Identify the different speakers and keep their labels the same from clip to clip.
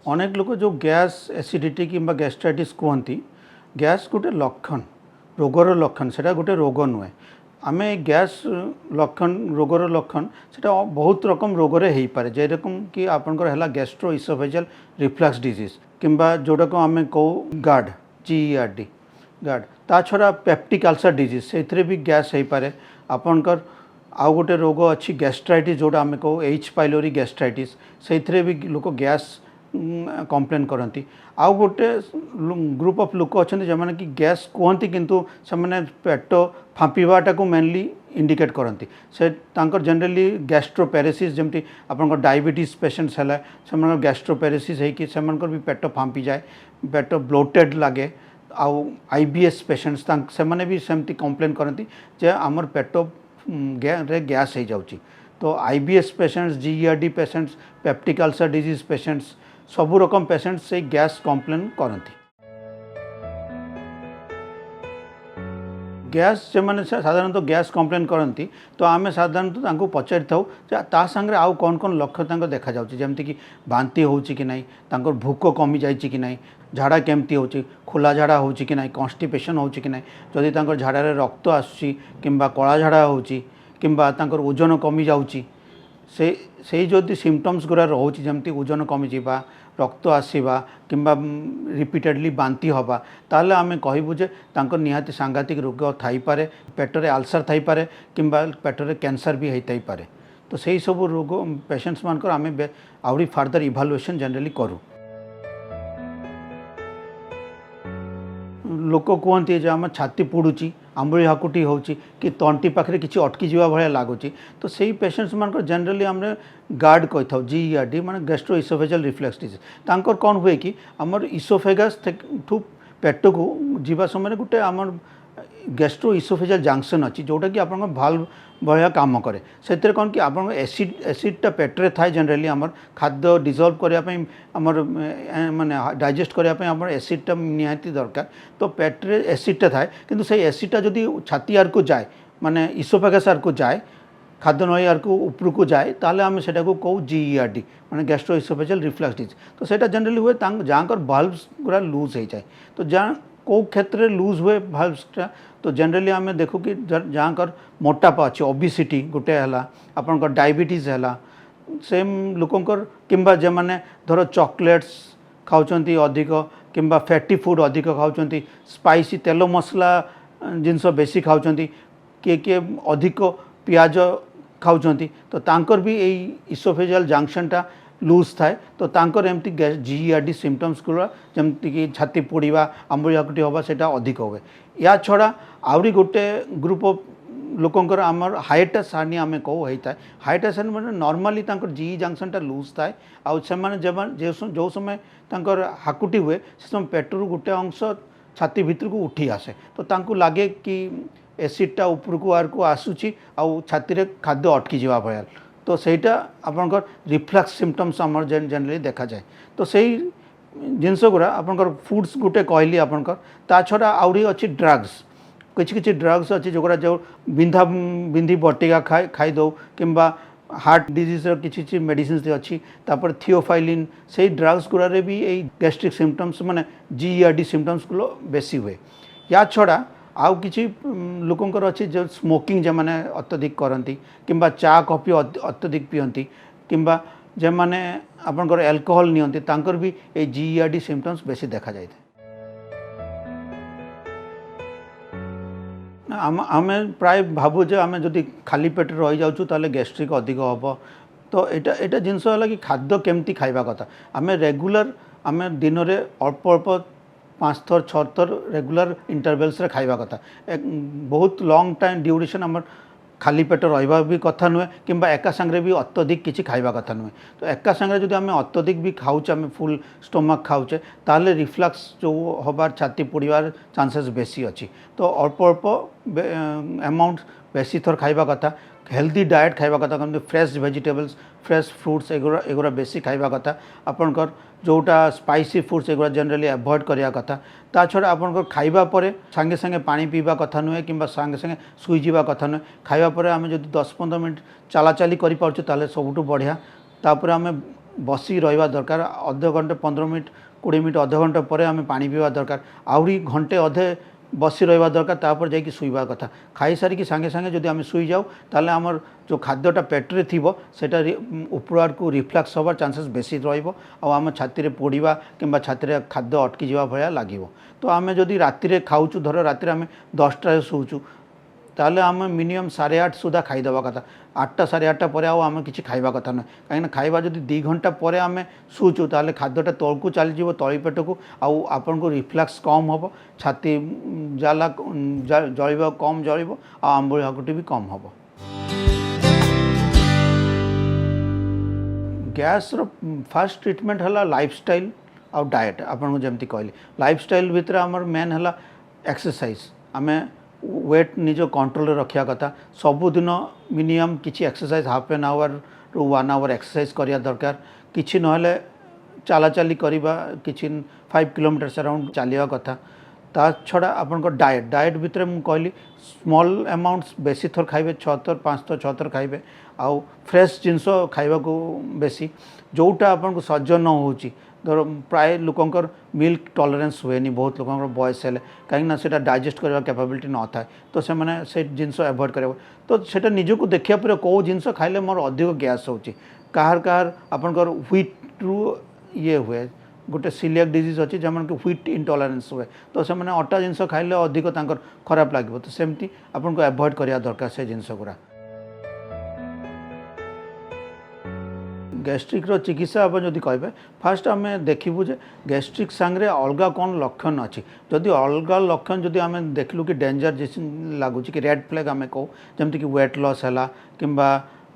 Speaker 1: अनेक लोग जो गैस एसिडिटी कि गैस्ट्राइटिस कहती गैस गोटे लक्षण रोगर लक्षण से गोटे रोग नुहे आम गैस लक्षण रोगर लक्षण से बहुत रकम रोगरे हो पाए जे रकम कि आपंकर है गैस्ट्रो इसोफेजियल रिफ्लक्स डिजीज किंबा जोटा को आम कहू गार्ड GERD गार्ड ता छड़ा पेप्टिक अल्सर डिजीज से भी गैस हो पाए आपंकर आउ गोटे रोग अच्छी गैस्ट्राइटिस जोटा आम कहू H पाइलोरी गैस्ट्राइटिस से भी लोक गैस कंप्लेन करती आउ गोटे ग्रुप ऑफ लोक अच्छा जो मैंने कि गैस कहती किंतु से पेट फांपीवाटा को मेनली इंडिकेट करती से जनरली गैस्ट्रोपेरेसिस जमती आप डायबिटीज पेशेंट्स है से गैस्ट्रोपेरेसिस होकर भी पेट फांपी जाए पेट ब्लोटेड लगे आउ IBS पेशेंट्स से भी सेमती कंप्लेन करती जे आमर पेट रे गैस हो जाऊँगी तो IBS patients GERD patients peptic ulcer disease patients सबू रकम पेशेंट्स से गैस कंप्लेन करती गैस से मैंने साधारणतः गैस कंप्लेन करती तो आम साधारणतः पचारि था सांगे आउ कौन कौन लक्षण देखा जाऊँगी जमती कि बांती हो कि ना भूक कमी जाए कि ना झाड़ा केमती हो खोला झाड़ा हो कि ना कन्स्टिपेशन हो कि ना जदि झाड़ा रक्त आसूँ कि कला झाड़ा हो कि ओजन कमी जाऊँगी से जदि सिम्पटम्स गुरा रोचे जमती ओजन कमी जावा रक्त आसवा कि रिपीटेडली बांती हवा ताले आम कहबू जे निहाती सांघातिक रोग थाई पारे पेटरे आल्सर थाई पारे कि पेटरे कैंसर भी होता पारे तो सही सब रोग पेशेंट्स मानकर आम आउरी फार्दर इभालुएसन जनरली करूँ लोक कहते जे आम छाती पुड़ुची आंबुड़ी हाकुटी हो कि तंटी पाखे किसी अटकी जावा भाया लगुच तो सही पेशेंट्स मान जनरली आम गार्ड कही था GERD माने गैस्ट्रो इसोफेजियल रिफ्लक्स डिजीज तांकर कौन हुए कि आमर इसोफेगस ठू पेट को जीवा समय गोटे आमर गैस्ट्रो इसोफेजियल जंक्शन अच्छी जोटा कि आप भाल्व भाया काम करे से कौन कि आप एसिडटा पेट्रे थाए जनरली आमर खाद्य डिजल्व करने आमर माने डाइजेस्ट करने आमर एसिडटा निहाती दरकार तो पेट्रे एसिडटा थाए किंतु से एसिडटा जदि छाती आर को जाए माने इसोफेगस आर को जाए खाद्य नली आर को ऊपर को जाए ताले आम से कहू GERD माने गैस्ट्रो इसोफेजियल रिफ्लक्स डिजीज तो सेटा जनरली हुए जहाँकर भाल्व्स गुरा लूज हो जाए तो जहाँ कौ क्षेत्र में लूज हुए भाल्व्सटा तो जनरली आम देखू कि जहाँकर मोटापा अच्छे ओबेसिटी गोटे है आपंकर डायबिटीज है सेम लोकंकर किंबा जे माने धर चॉकलेट्स खाऊंच अधिक किंबा फैटी फूड अधिक खाऊंच स्पाइसी तेल मसला जिनस बेसी खाऊंच किए अधिक पियाज खाऊंच तो तांकर भी यही इसोफेजियल जंक्शनटा लूज थाए तो तांकर एमती GERD सिम्पटम्स गुरा जमती कि छाती पोड़ा आंबुड़ी हाकुटी हवा से अधिक हुए या छड़ा आउरी गोटे ग्रुप ऑफ लोकंकर आमर हाइटास हार्निया आम कहू होता है हाइटास हार्निया मैंने नॉर्मली GE जंक्शनटा लूज थाए आउ से जो समय हाकुटी हुए से समय पेटरू गोटे अंश छाती भितर को उठी आसे तो तांको लगे कि एसिडटा ऊपर को आर को आसूची आउ छाती रे खाद्य अटकी जावा भया तो सहीटा आपंकर रिफ्लक्स सिम्पटम्स आमर जनरली देखा जाए तो सही जिनस गुड़ा आपंकर फूड्स गोटे कहली आपंकर ता छड़ा आउरी अच्छी ड्रग्स किसी ड्रग्स अच्छी जोगुड़ा जो बिंधा बिंधी बटिका खाई दो किंबा हार्ट डिजीज किसी मेडिसिन अच्छी तापर थियोफाइलिन से ड्रग्स गुड़ा भी यही गैस्ट्रिक सिम्पटम्स माने GERD सिम्पटम्स गुलो बेसी हुए या छड़ा आउ किसी लोकंकर अच्छी जो स्मोकिंग जे माने अत्यधिक करती किंबा चा कॉफी अत्यधिक पियंती किंबा जे माने आपनकर अल्कोहल नियंती तांकर भी ये GERD सिम्पटम्स बेसी देखा जाए आम प्राय भावु जे आम जदि खाली पेट रही जाऊँ ताले गैस्ट्रिक अधिक हम तो एटा जिनस है कि खाद्य केमती खाइबा कथा आम रेगुलर आम दिन में अल्प अल्प 5 थर 6 थर रेगुलर इंटरवल्स रे खाइबा कथा बहुत लॉन्ग टाइम ड्यूरेशन आम खाली पेट रहा भी कथा नुहे कि एका सांगे भी अत्यधिक किसी खाइबा कथा नुहे तो एका सांगे जब आम अत्यधिक भी खाऊचे आम फुल स्टोमक खाऊचे ताले रिफ्लक्स जो हबार छाती पोड़ार चांसेस बेसी अच्छी तो अल्प अल्प अमाउंट बेसी थर खाइबा कथा हेल्दी डाएट खाइबा कथा कम फ्रेश वेजिटेबल्स फ्रेश फ्रुट्स एगुरा बेसी खाइबा कथा आपनकर जोटा स्पाइसी फूड्स एगुरा जनरली अवॉइड करिया कथा ता छड़ा आपनकर खाइबा परे संगे संगे पानी पीबा कथा नुहे किंबा संगे संगे सुई जीवा कथा नुहे खाइबा परे आमे जदि 10-15 मिनट चला चली करि पारछु ताले सबुठु बढ़िया तापर आमे बसी रहा दरकार अध घंटे 15 मिनट 20 मिनट अध घंटे पर आम पानी पीवा दरकार आहरी घंटे अधे बसी रहा दरकार तापर जाकि शुवा कथा खाई सारिकी सांगे सांगे जदि आम शुई जाऊ ताले आमर जो खाद्यटा पेट्रे थी सेटा उपरार को रिफ्लक्स होवार चांसेस बेसी रम छाती रे पोड़ा कि छाती रे खाद्य अटकी जावा भाया लगे। तो आम जदि राति खाऊँ धर राति आम 10टा शोचु ताले आम मिनिमम 8:30 सुधा खाईदेवा कथा 8टा 8:30 पर आम कि खाइबा कथा ना कहीं खाइबा जदि 2 घंटा पर आम शुचु ताले खाद्यटा तल को चलीज तली पेट को आपन को रिफ्लक्स कम हम छाती जाला जल कम जल आंबुल हाकुटी भी कम हम। गैस रो फास्ट ट्रीटमेंट है लाइफस्टाइल और डाएट आपन जमती कहली लाइफस्टाइल भितर आमर मेन है एक्सरसाइज आम वेट निज कंट्रोल रखा कथा सबुदिन मिनिमम किसी एक्सरसाइज हाफ एन आवर रु 1 आवर एक्सरसाइज करिया दरकार किसी नहले चला चली करवा किसी 5 किलोमीटर अराउंड चलिया कथा ता छड़ा आपन डाएट डाएट भितर मुझे कहली स्मॉल अमाउंट्स बेसी थर खाइबे 6 थर 5 थर 6 थर खाइबे आउ फ्रेश जिनस खाइबा को बेसी जोटा आपन को सह्य न होची धर प्राय लोकंकर मिल्क टॉलरेंस हुए नहीं बहुत लोकंकर बयस है कहीं से डाइजेस्ट करने कैपेबिलिटी न था तो से मैंने से जिनस एवॉइड कर तो सेटा निजको देखा पर कौ जिनस खाइले मोर अधिक गैस होची कहार कहार आपनकर व्हीट रु ये हुए गोटे सिलिएक डिजीज अच्छी जमान कि व्हीट इंटॉलरेंस हुए तो से मैंने अटा जिनस खाइले अधिक तांकर खराब लगे तो सेमती आपन को एवॉइड करिया दरकार से जिनस गुरा। गैस्ट्रिक रो चिकित्सा आप जदि कहे फास्ट आम देखू जे गैस्ट्रिक सांगे अलग कौन लक्षण अच्छी जदि अलग लक्षण जदि आम देखलु कि डेंजर जैसे लगुच कि रेड फ्लैग आम कहूँ जमती कि वेट लॉस है कि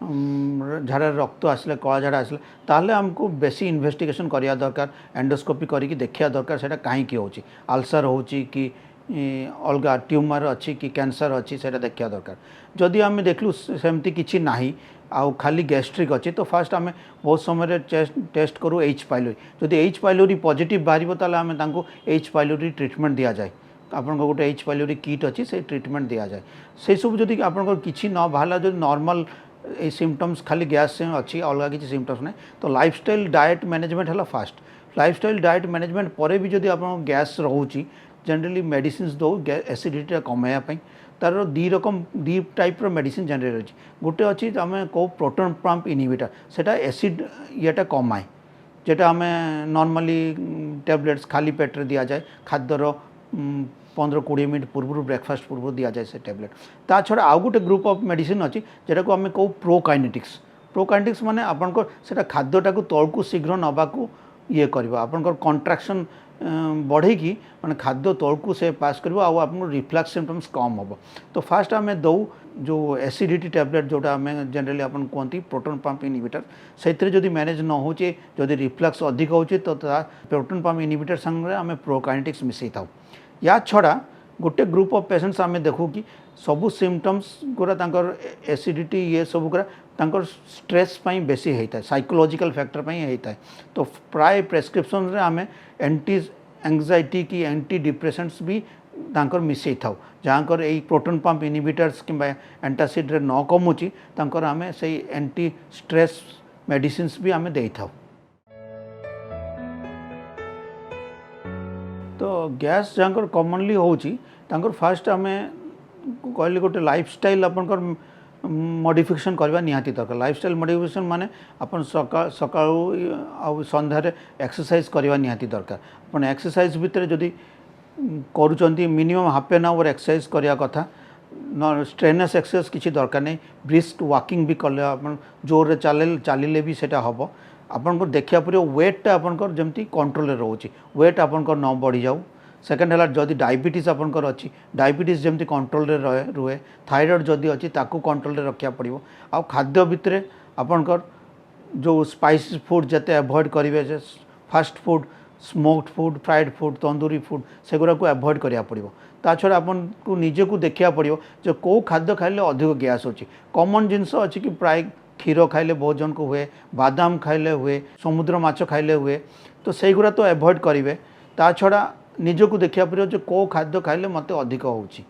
Speaker 1: झाड़ा रक्त आसले कला झाड़ा आसले ताहले आमको बेसी इन्वेस्टिगेशन करिया दरकार एंडोस्कोपी करिकी देखिया दरकार सेटा कहीं होची अल्सर होची कि अलग ट्यूमर अच्छी कि कैंसर अच्छी से देखा दरकार जदि आम देखलु सेमती किछि नाही आउ खाली गैस्ट्रिक अच्छी तो फास्ट आम बहुत समय टेस्ट करूँ H पाइलोरी जदि H पाइलोरी पॉजिटिव बाहर ताले आम तांको H पाइलोरी ट्रीटमेंट दि जाए आपन गोटे H पाइलोरी किट अच्छी से ट्रीटमेंट दि जाए से सब जदि आपन किछि न बाहला जो नॉर्मल ये सिम्पटम्स खाली गैस से अच्छी अलग किसी सिम्पटम्स नहीं तो लाइफस्टाइल डाएट मैनेजमेंट है फास्ट लाइफस्टाइल डाएट मैनेजमेंट पर भी जदि आप गैस रोची जनरली मेडिसिन दो एसिडिटी कमाइवाई तार दी टाइप मेडिसिन जनरली अच्छी गोटे अच्छी आम कौ प्रोटॉन पंप इनहिबिटर सेटा एसिड येटा कमाए जेटा आम नॉर्मली टैबलेट्स खाली पेट्रे दि जाए खाद्यर 15-20 मिनट पूर्व ब्रेकफास्ट पूर्व दि जाए से टैबलेट ता छड़ा आउ गोटे ग्रुप ऑफ मेडिसिन अच्छी जेटा को आम कौ प्रोकाइनेटिक्स माने आपन सेटा खाद्यटा को तल को शीघ्र नवाकू ये करवा आपन कॉन्ट्रैक्शन बढ़े कि मैंने खाद्य तल को से पास कर आप रिफ्लक्स सिम्पटम्स कम हम तो फास्ट आम दौ जो एसिडिटी टैबलेट जोटा आम जनरली आपन कहती प्रोटॉन पंप इनहिबिटर से जदि मैनेज न हो जदि रिफ्लक्स अधिक हो तो प्रोटॉन पंप इनहिबिटर संगे आम प्रोकाइनेटिक्स मिसई था या छड़ा गोटे ग्रुप ऑफ पेशेंट्स आम देखू कि सबू सिम्पटम्स गुरा तांकर एसिडिटी ये सब गुरा तांकर स्ट्रेस पाई बेसी होता है साइकोलॉजिकल फैक्टर पाई होता है तो प्राय प्रेस्क्रिप्शन रे आम एंटी एंग्जाइटी की एंटी डिप्रेसेंट्स भी तांकर मिसई था जहाँकर यही प्रोटॉन पंप इनहिबिटर्स कि एंटासिड रे न कमुची तांकर आम से एंटी स्ट्रेस मेडिसिन्स भी आम दे था। तो गैस जहाँ कॉमनली होची तांकर फास्ट आम कहली गोटे लाइफस्टाइल आपनकर मॉडिफिकेशन करवा निहाती दरकार लाइफस्टाइल मॉडिफिकेशन माने अपन सकाळू संध्यारे एक्सरसाइज करवा निहाती दरकार अपन एक्सरसाइज भितर जदि करूचंती minimum half an hour exercise करिया कथा न स्ट्रेनस एक्सरसाइज किसी दरकार नहीं ब्रिस्क वॉकिंग भी कले अपन जोर चलिले भी सेटा हम आपन को देखा पड़े वेटटा आपनकर जमती कंट्रोल रोचे वेट आपनकर न बढ़ी जाऊ सेकेंड है जदि डायबिटीज आपनकर अच्छी डायबिटीज जमती कंट्रोल रुहे थायराइड जदि अच्छी ताकू कंट्रोल रखा पड़ो आ खाद्य भितर आपनकर जो स्पाइसी फूड जिते एवॉइड करेंगे fast food smoked food fried food tandoori food सेगुरा को एवॉइड करा पड़ो ता छड़ा आपन को निजे को देखा पड़ो जो कौ खाद्य खाइले अधिक गैस होची कॉमन जिनस अच्छी कि प्राय क्षीर खाइले बहुत जन को हुए बादाम खाइले हुए समुद्र माछ खाइले हुए तो सेगुरा तो एवॉइड करेंगे ता छड़ा निजको देखा पड़ो जो कौ खाद्य खाइले मत अधिक होची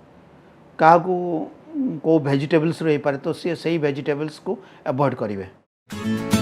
Speaker 1: क्या को भेजिटेबल्स रही पारे तो सी से भेजिटेबल्स को एवॉइड करेंगे।